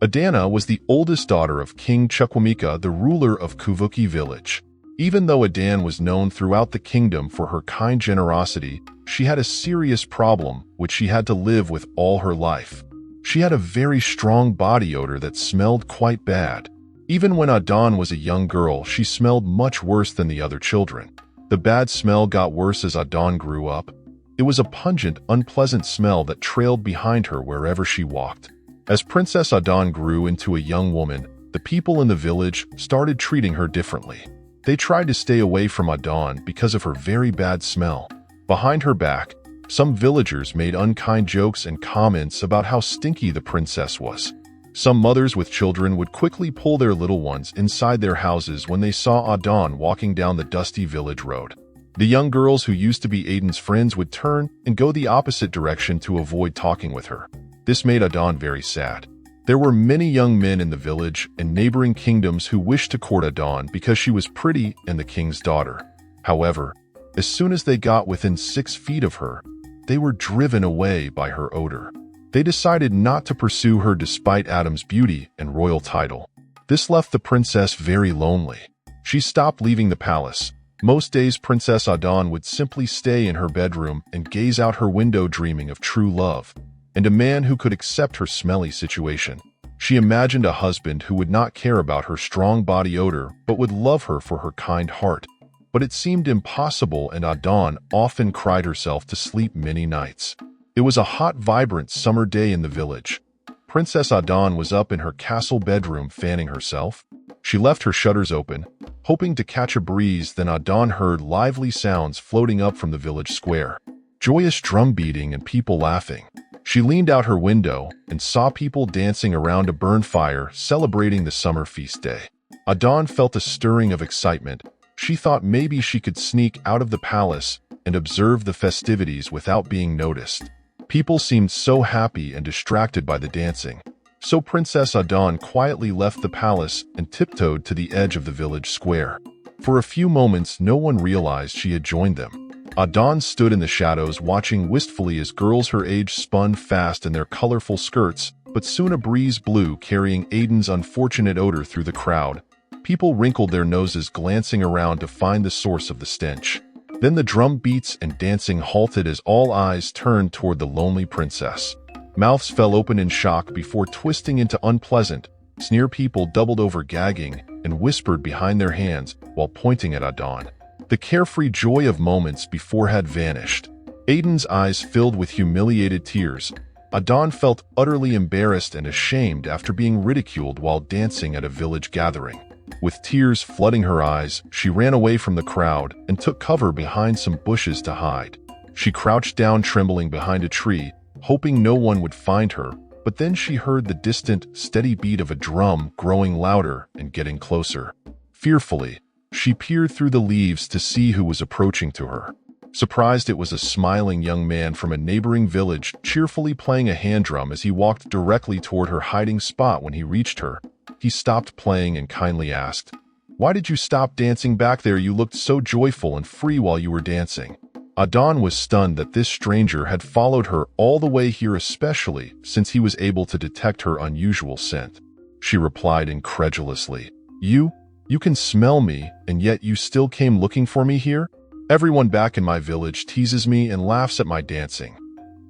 Adana was the oldest daughter of King Chukwuemeka, the ruler of Kuvuki village. Even though Adan was known throughout the kingdom for her kind generosity, she had a serious problem which she had to live with all her life. She had a very strong body odor that smelled quite bad. Even when Adan was a young girl, she smelled much worse than the other children. The bad smell got worse as Adan grew up. It was a pungent, unpleasant smell that trailed behind her wherever she walked. As Princess Adan grew into a young woman, the people in the village started treating her differently. They tried to stay away from Adan because of her very bad smell. Behind her back, some villagers made unkind jokes and comments about how stinky the princess was. Some mothers with children would quickly pull their little ones inside their houses when they saw Adan walking down the dusty village road. The young girls who used to be Adan's friends would turn and go the opposite direction to avoid talking with her. This made Adan very sad. There were many young men in the village and neighboring kingdoms who wished to court Adan because she was pretty and the king's daughter. However, as soon as they got within 6 feet of her, they were driven away by her odor. They decided not to pursue her despite Adam's beauty and royal title. This left the princess very lonely. She stopped leaving the palace. Most days Princess Adan would simply stay in her bedroom and gaze out her window dreaming of true love and a man who could accept her smelly situation. She imagined a husband who would not care about her strong body odor but would love her for her kind heart. But it seemed impossible, and Adan often cried herself to sleep many nights. It was a hot, vibrant summer day in the village. Princess Adan was up in her castle bedroom fanning herself. She left her shutters open, hoping to catch a breeze. Then Adan heard lively sounds floating up from the village square. Joyous drum beating and people laughing. She leaned out her window and saw people dancing around a burn fire celebrating the summer feast day. Adan felt a stirring of excitement. She thought maybe she could sneak out of the palace and observe the festivities without being noticed. People seemed so happy and distracted by the dancing. So Princess Adan quietly left the palace and tiptoed to the edge of the village square. For a few moments, no one realized she had joined them. Adan stood in the shadows watching wistfully as girls her age spun fast in their colorful skirts, but soon a breeze blew carrying Adan's unfortunate odor through the crowd. People wrinkled their noses glancing around to find the source of the stench. Then the drum beats and dancing halted as all eyes turned toward the lonely princess. Mouths fell open in shock before twisting into unpleasant sneer. People doubled over gagging and whispered behind their hands while pointing at Adan. The carefree joy of moments before had vanished. Adan's eyes filled with humiliated tears. Adan felt utterly embarrassed and ashamed after being ridiculed while dancing at a village gathering. With tears flooding her eyes, she ran away from the crowd and took cover behind some bushes to hide. She crouched down trembling behind a tree, hoping no one would find her, but then she heard the distant, steady beat of a drum growing louder and getting closer. Fearfully, she peered through the leaves to see who was approaching to her. Surprised, it was a smiling young man from a neighboring village, cheerfully playing a hand drum as he walked directly toward her hiding spot. When he reached her, he stopped playing and kindly asked, "Why did you stop dancing back there? You looked so joyful and free while you were dancing." Adan was stunned that this stranger had followed her all the way here, especially since he was able to detect her unusual scent. She replied incredulously, You can smell me, and yet you still came looking for me here? Everyone back in my village teases me and laughs at my dancing."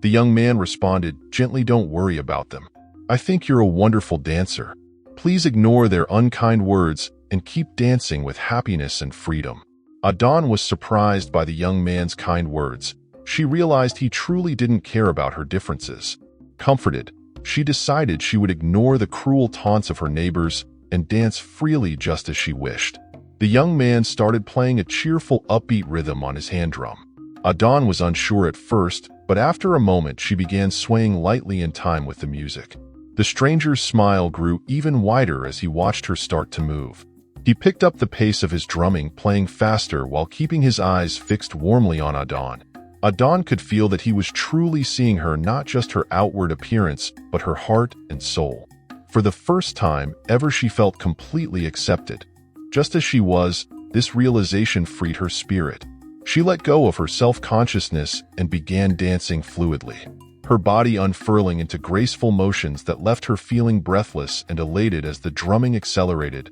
The young man responded, "Gently, don't worry about them. I think you're a wonderful dancer. Please ignore their unkind words and keep dancing with happiness and freedom." Adan was surprised by the young man's kind words. She realized he truly didn't care about her differences. Comforted, she decided she would ignore the cruel taunts of her neighbors and dance freely just as she wished. The young man started playing a cheerful, upbeat rhythm on his hand drum. Adan was unsure at first, but after a moment she began swaying lightly in time with the music. The stranger's smile grew even wider as he watched her start to move. He picked up the pace of his drumming, playing faster while keeping his eyes fixed warmly on Adan. Adan could feel that he was truly seeing her, not just her outward appearance, but her heart and soul. For the first time ever, she felt completely accepted. Just as she was, this realization freed her spirit. She let go of her self-consciousness and began dancing fluidly. her body unfurling into graceful motions that left her feeling breathless and elated as the drumming accelerated.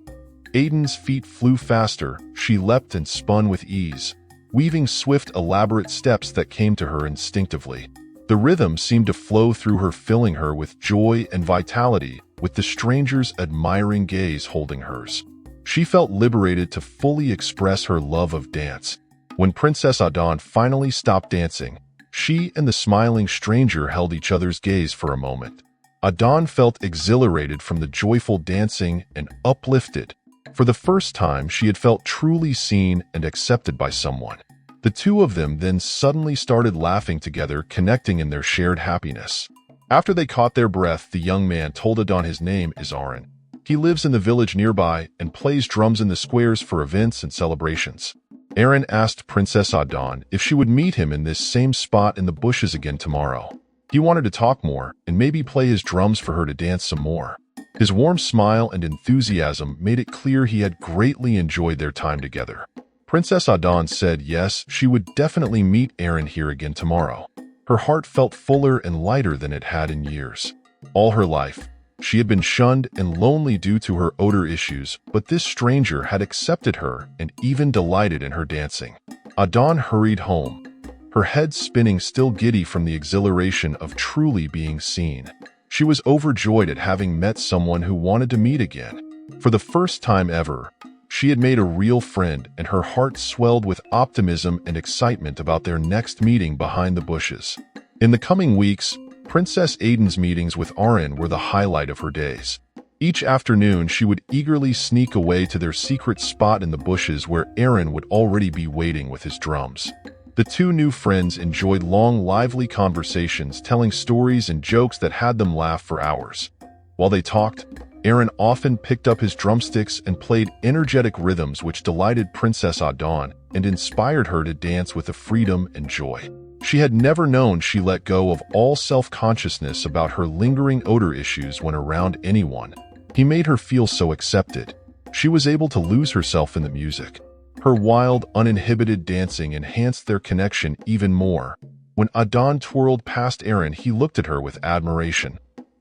Aiden's feet flew faster, she leapt and spun with ease, weaving swift, elaborate steps that came to her instinctively. The rhythm seemed to flow through her, filling her with joy and vitality, with the stranger's admiring gaze holding hers. She felt liberated to fully express her love of dance. When Princess Adon finally stopped dancing, she and the smiling stranger held each other's gaze for a moment. Adon felt exhilarated from the joyful dancing and uplifted. For the first time, she had felt truly seen and accepted by someone. The two of them then suddenly started laughing together, connecting in their shared happiness. After they caught their breath, the young man told Adon his name is Aaron. He lives in the village nearby and plays drums in the squares for events and celebrations. Aaron asked Princess Adon if she would meet him in this same spot in the bushes again tomorrow. He wanted to talk more and maybe play his drums for her to dance some more. His warm smile and enthusiasm made it clear he had greatly enjoyed their time together. Princess Adon said yes, she would definitely meet Aaron here again tomorrow. Her heart felt fuller and lighter than it had in years. All her life, she had been shunned and lonely due to her odor issues, but this stranger had accepted her and even delighted in her dancing. Adon hurried home, her head spinning, still giddy from the exhilaration of truly being seen. She was overjoyed at having met someone who wanted to meet again. For the first time ever, she had made a real friend, and her heart swelled with optimism and excitement about their next meeting behind the bushes. In the coming weeks, Princess Aiden's meetings with Aaron were the highlight of her days. Each afternoon, she would eagerly sneak away to their secret spot in the bushes where Aaron would already be waiting with his drums. The two new friends enjoyed long, lively conversations, telling stories and jokes that had them laugh for hours. While they talked, Aaron often picked up his drumsticks and played energetic rhythms which delighted Princess Adon and inspired her to dance with a freedom and joy she had never known. She let go of all self-consciousness about her lingering odor issues when around anyone. He made her feel so accepted. She was able to lose herself in the music. Her wild, uninhibited dancing enhanced their connection even more. When Adon twirled past Aaron, he looked at her with admiration.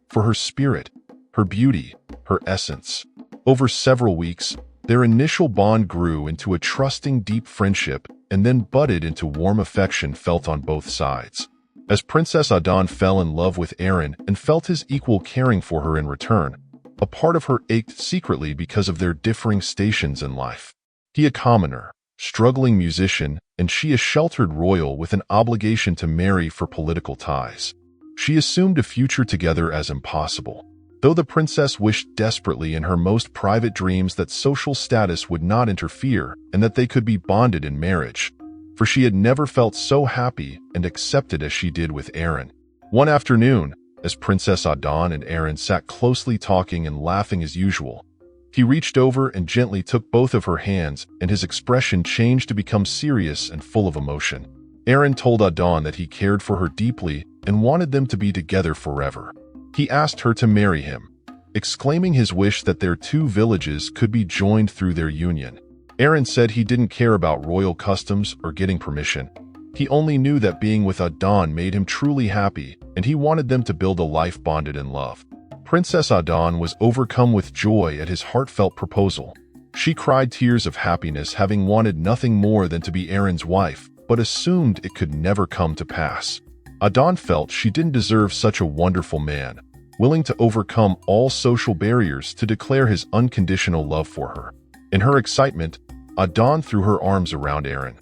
For her spirit, her beauty, her essence. Over several weeks, their initial bond grew into a trusting, deep friendship and then budded into warm affection felt on both sides. As Princess Adon fell in love with Aaron and felt his equal caring for her in return, a part of her ached secretly because of their differing stations in life. He a commoner, struggling musician, and she a sheltered royal with an obligation to marry for political ties. She assumed a future together as impossible. Though the princess wished desperately in her most private dreams that social status would not interfere and that they could be bonded in marriage, for she had never felt so happy and accepted as she did with Aaron. One afternoon, as Princess Adon and Aaron sat closely talking and laughing as usual, he reached over and gently took both of her hands, and his expression changed to become serious and full of emotion. Aaron told Adon that he cared for her deeply and wanted them to be together forever. He asked her to marry him, exclaiming his wish that their two villages could be joined through their union. Aaron said he didn't care about royal customs or getting permission. He only knew that being with Adon made him truly happy, and he wanted them to build a life bonded in love. Princess Adon was overcome with joy at his heartfelt proposal. She cried tears of happiness, having wanted nothing more than to be Aaron's wife, but assumed it could never come to pass. Adon felt she didn't deserve such a wonderful man, willing to overcome all social barriers to declare his unconditional love for her. In her excitement, Adon threw her arms around Aaron,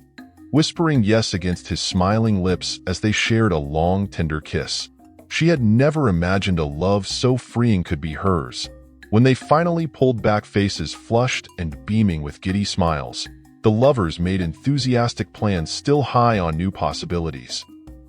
whispering yes against his smiling lips as they shared a long, tender kiss. She had never imagined a love so freeing could be hers. When they finally pulled back, faces flushed and beaming with giddy smiles, the lovers made enthusiastic plans, still high on new possibilities.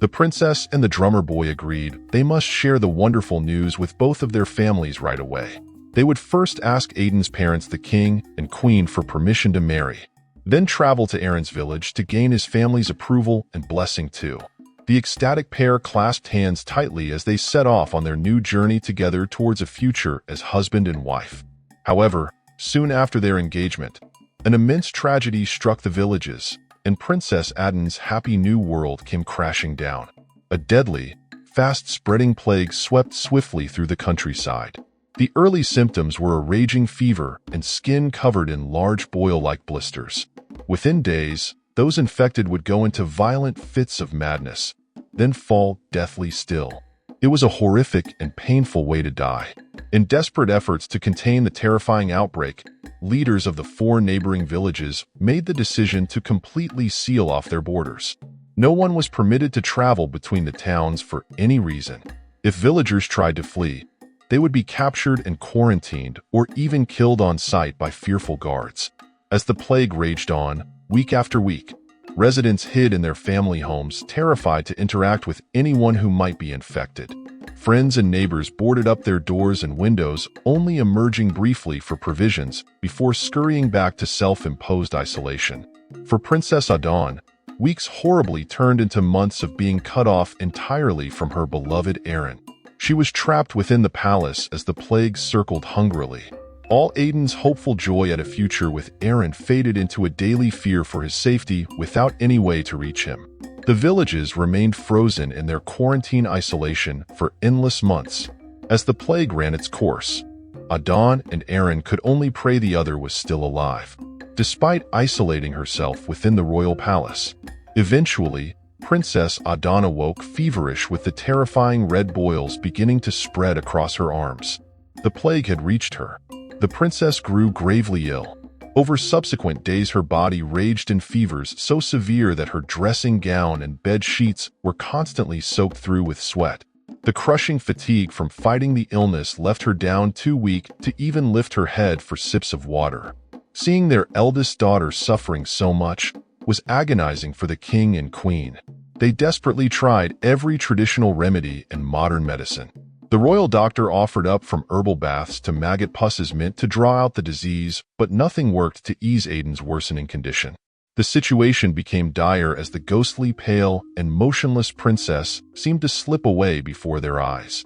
The princess and the drummer boy agreed they must share the wonderful news with both of their families right away. They would first ask Aiden's parents, the king and queen, for permission to marry, then travel to Aaron's village to gain his family's approval and blessing too. The ecstatic pair clasped hands tightly as they set off on their new journey together towards a future as husband and wife. However, soon after their engagement, an immense tragedy struck the villages, and Princess Adon's happy new world came crashing down. A deadly, fast-spreading plague swept swiftly through the countryside. The early symptoms were a raging fever and skin covered in large boil-like blisters. Within days, those infected would go into violent fits of madness, then fall deathly still. It was a horrific and painful way to die. In desperate efforts to contain the terrifying outbreak, leaders of the 4 neighboring villages made the decision to completely seal off their borders. No one was permitted to travel between the towns for any reason. If villagers tried to flee, they would be captured and quarantined or even killed on sight by fearful guards. As the plague raged on, week after week, residents hid in their family homes, terrified to interact with anyone who might be infected. Friends and neighbors boarded up their doors and windows, only emerging briefly for provisions before scurrying back to self-imposed isolation. For Princess Adon, weeks horribly turned into months of being cut off entirely from her beloved Aaron. She was trapped within the palace as the plague circled hungrily. All Aiden's hopeful joy at a future with Aaron faded into a daily fear for his safety without any way to reach him. The villages remained frozen in their quarantine isolation for endless months. As the plague ran its course, Adon and Aaron could only pray the other was still alive. Despite isolating herself within the royal palace, eventually, Princess Adon awoke feverish with the terrifying red boils beginning to spread across her arms. The plague had reached her. The princess grew gravely ill. Over subsequent days her body raged in fevers so severe that her dressing gown and bed sheets were constantly soaked through with sweat. The crushing fatigue from fighting the illness left her down too weak to even lift her head for sips of water. Seeing their eldest daughter suffering so much was agonizing for the king and queen. They desperately tried every traditional remedy and modern medicine. The royal doctor offered up from herbal baths to maggot pusses meant to draw out the disease, but nothing worked to ease Aiden's worsening condition. The situation became dire as the ghostly, pale, and motionless princess seemed to slip away before their eyes.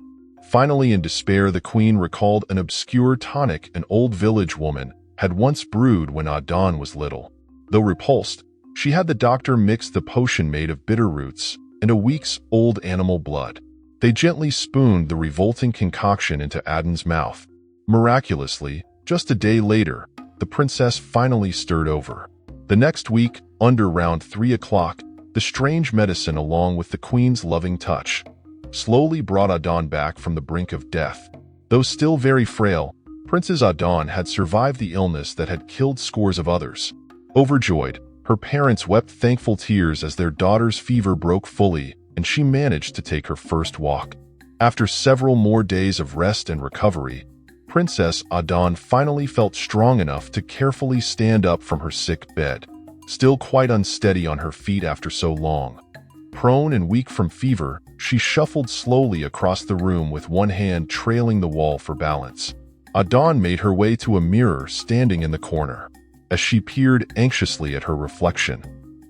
Finally, in despair, the queen recalled an obscure tonic an old village woman had once brewed when Adon was little. Though repulsed, she had the doctor mix the potion made of bitter roots and a week's old animal blood. They gently spooned the revolting concoction into Adon's mouth. Miraculously, just a day later, the princess finally stirred over. The next week, under round 3 o'clock, the strange medicine along with the queen's loving touch slowly brought Adon back from the brink of death. Though still very frail, Princess Adon had survived the illness that had killed scores of others. Overjoyed, her parents wept thankful tears as their daughter's fever broke fully and she managed to take her first walk. After several more days of rest and recovery, Princess Adon finally felt strong enough to carefully stand up from her sick bed, still quite unsteady on her feet after so long. Prone and weak from fever, she shuffled slowly across the room with one hand trailing the wall for balance. Adon made her way to a mirror standing in the corner. As she peered anxiously at her reflection,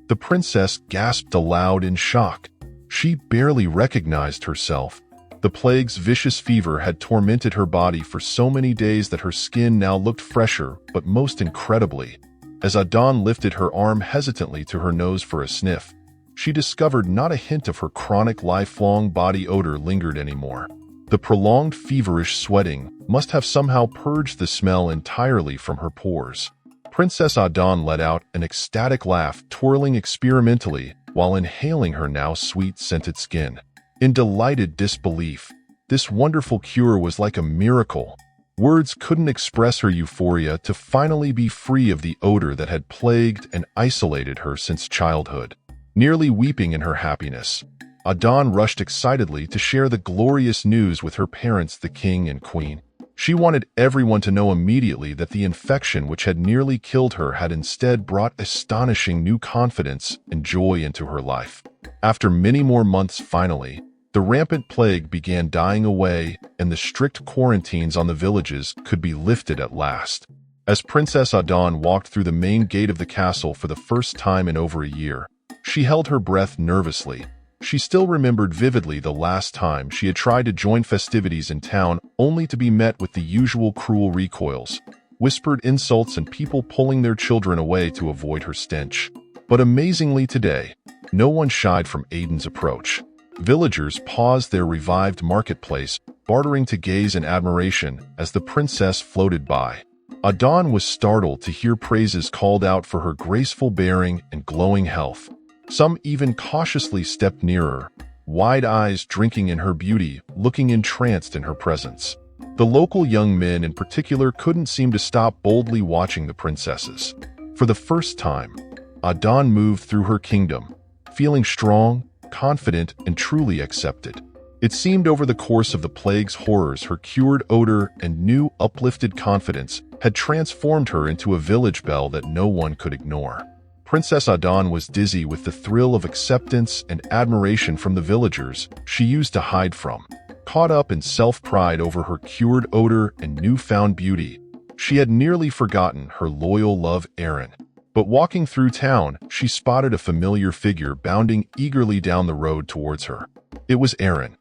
the princess gasped aloud in shock. She barely recognized herself. The plague's vicious fever had tormented her body for so many days that her skin now looked fresher, but most incredibly, as Adon lifted her arm hesitantly to her nose for a sniff, she discovered not a hint of her chronic lifelong body odor lingered anymore. The prolonged feverish sweating must have somehow purged the smell entirely from her pores. Princess Adon let out an ecstatic laugh, twirling experimentally while inhaling her now sweet-scented skin. In delighted disbelief, this wonderful cure was like a miracle. Words couldn't express her euphoria to finally be free of the odor that had plagued and isolated her since childhood. Nearly weeping in her happiness, Adon rushed excitedly to share the glorious news with her parents, the king and queen. She wanted everyone to know immediately that the infection which had nearly killed her had instead brought astonishing new confidence and joy into her life. After many more months, finally, the rampant plague began dying away and the strict quarantines on the villages could be lifted at last. As Princess Adon walked through the main gate of the castle for the first time in over a year, she held her breath nervously. She still remembered vividly the last time she had tried to join festivities in town only to be met with the usual cruel recoils, whispered insults and people pulling their children away to avoid her stench. But amazingly today, no one shied from Aiden's approach. Villagers paused their revived marketplace, bartering to gaze in admiration as the princess floated by. Adon was startled to hear praises called out for her graceful bearing and glowing health. Some even cautiously stepped nearer, wide eyes drinking in her beauty, looking entranced in her presence. The local young men in particular couldn't seem to stop boldly watching the princesses. For the first time, Adon moved through her kingdom, feeling strong, confident, and truly accepted. It seemed over the course of the plague's horrors, her cured odor and new, uplifted confidence had transformed her into a village belle that no one could ignore. Princess Adon was dizzy with the thrill of acceptance and admiration from the villagers she used to hide from. Caught up in self-pride over her cured odor and newfound beauty, she had nearly forgotten her loyal love Aaron. But walking through town, she spotted a familiar figure bounding eagerly down the road towards her. It was Aaron,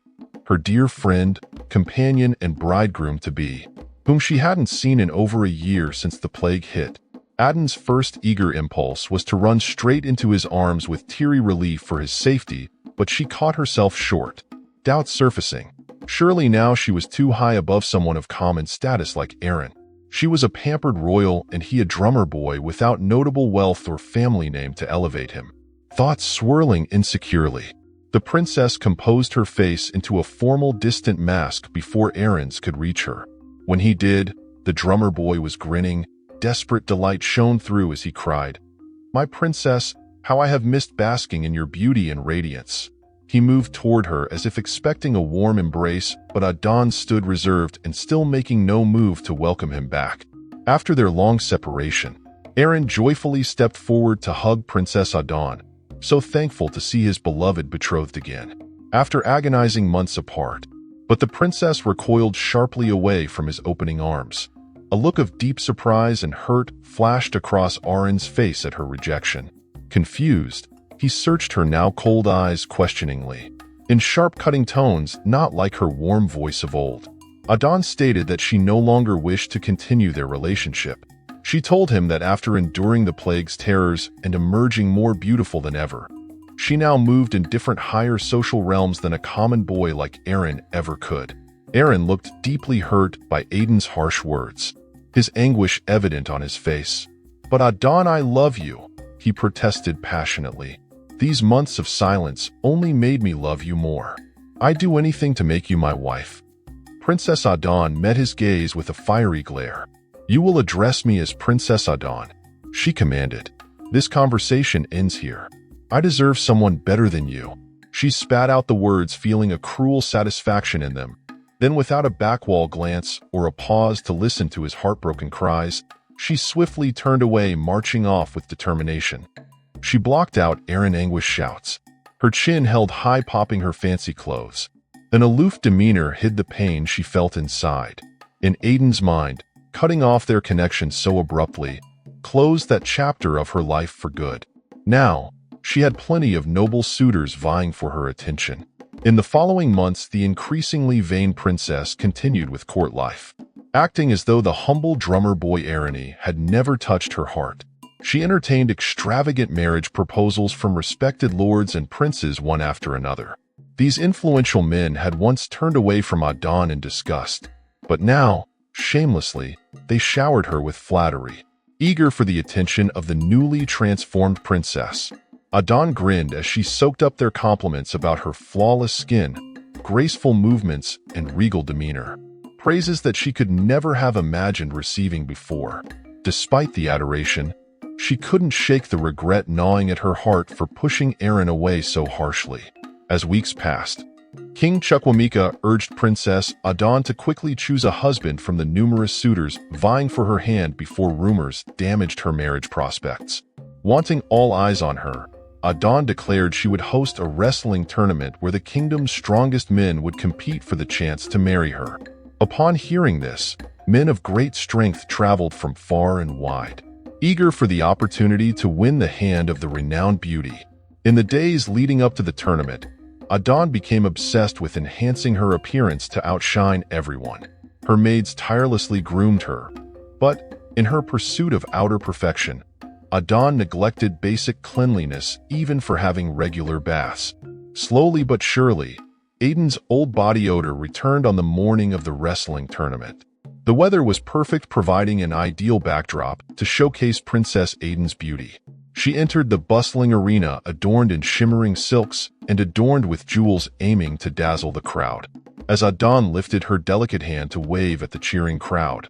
her dear friend, companion, and bridegroom-to-be, whom she hadn't seen in over a year since the plague hit. Adon's first eager impulse was to run straight into his arms with teary relief for his safety, but she caught herself short, doubt surfacing. Surely now she was too high above someone of common status like Aaron. She was a pampered royal and he a drummer boy without notable wealth or family name to elevate him. Thoughts swirling insecurely. The princess composed her face into a formal, distant mask before Aaron's could reach her. When he did, the drummer boy was grinning. Desperate delight shone through as he cried, "My princess, how I have missed basking in your beauty and radiance." He moved toward her as if expecting a warm embrace, but Adon stood reserved and still making no move to welcome him back. After their long separation, Aaron joyfully stepped forward to hug Princess Adon, so thankful to see his beloved betrothed again, after agonizing months apart. But the princess recoiled sharply away from his opening arms. A look of deep surprise and hurt flashed across Aaron's face at her rejection. Confused, he searched her now cold eyes questioningly. In sharp, cutting tones, not like her warm voice of old, Adon stated that she no longer wished to continue their relationship. She told him that after enduring the plague's terrors and emerging more beautiful than ever, she now moved in different higher social realms than a common boy like Aaron ever could. Aaron looked deeply hurt by Adon's harsh words, his anguish evident on his face. "But Adon, I love you," he protested passionately. "These months of silence only made me love you more. I'd do anything to make you my wife." Princess Adon met his gaze with a fiery glare. "You will address me as Princess Adon," she commanded. "This conversation ends here. I deserve someone better than you." She spat out the words, feeling a cruel satisfaction in them. Then, without a backwall glance or a pause to listen to his heartbroken cries, she swiftly turned away, marching off with determination. She blocked out Aaron's anguished shouts, her chin held high, popping her fancy clothes. An aloof demeanor hid the pain she felt inside. In Adon's mind, cutting off their connection so abruptly closed that chapter of her life for good. Now, she had plenty of noble suitors vying for her attention. In the following months, the increasingly vain princess continued with court life, acting as though the humble drummer boy Aaron had never touched her heart. She entertained extravagant marriage proposals from respected lords and princes one after another. These influential men had once turned away from Adon in disgust, but now, shamelessly, they showered her with flattery, eager for the attention of the newly transformed princess. Adon grinned as she soaked up their compliments about her flawless skin, graceful movements, and regal demeanor, praises that she could never have imagined receiving before. Despite the adoration, she couldn't shake the regret gnawing at her heart for pushing Aaron away so harshly. As weeks passed, King Chukwuemeka urged Princess Adon to quickly choose a husband from the numerous suitors vying for her hand before rumors damaged her marriage prospects. Wanting all eyes on her, Adon declared she would host a wrestling tournament where the kingdom's strongest men would compete for the chance to marry her. Upon hearing this, men of great strength traveled from far and wide, eager for the opportunity to win the hand of the renowned beauty. In the days leading up to the tournament, Adon became obsessed with enhancing her appearance to outshine everyone. Her maids tirelessly groomed her, but in her pursuit of outer perfection, Adon neglected basic cleanliness even for having regular baths. Slowly but surely, Aiden's old body odor returned on the morning of the wrestling tournament. The weather was perfect, providing an ideal backdrop to showcase Princess Aiden's beauty. She entered the bustling arena adorned in shimmering silks and adorned with jewels, aiming to dazzle the crowd. As Adon lifted her delicate hand to wave at the cheering crowd,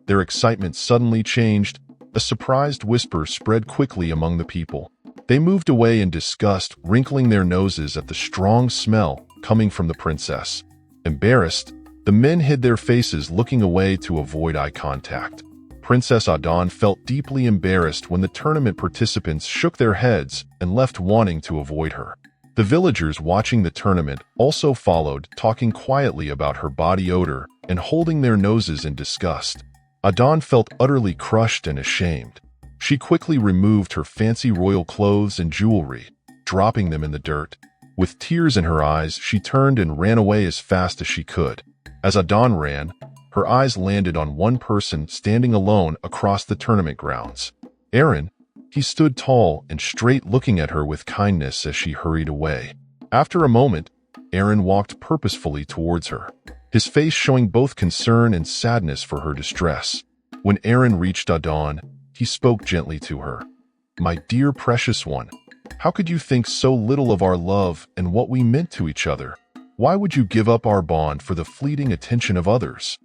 their excitement suddenly changed. A surprised whisper spread quickly among the people. They moved away in disgust, wrinkling their noses at the strong smell coming from the princess. Embarrassed, the men hid their faces, looking away to avoid eye contact. Princess Adon felt deeply embarrassed when the tournament participants shook their heads and left, wanting to avoid her. The villagers watching the tournament also followed, talking quietly about her body odor and holding their noses in disgust. Adon felt utterly crushed and ashamed. She quickly removed her fancy royal clothes and jewelry, dropping them in the dirt. With tears in her eyes, she turned and ran away as fast as she could. As Adon ran, her eyes landed on one person standing alone across the tournament grounds. Aaron. He stood tall and straight, looking at her with kindness as she hurried away. After a moment, Aaron walked purposefully towards her, his face showing both concern and sadness for her distress. When Aaron reached Adon, he spoke gently to her. "My dear precious one, how could you think so little of our love and what we meant to each other? Why would you give up our bond for the fleeting attention of others?"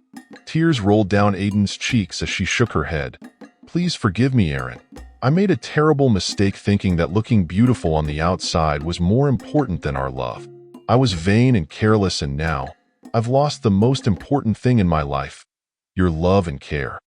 Tears rolled down Aiden's cheeks as she shook her head. "Please forgive me, Aaron. I made a terrible mistake thinking that looking beautiful on the outside was more important than our love. I was vain and careless, and now I've lost the most important thing in my life, your love and care."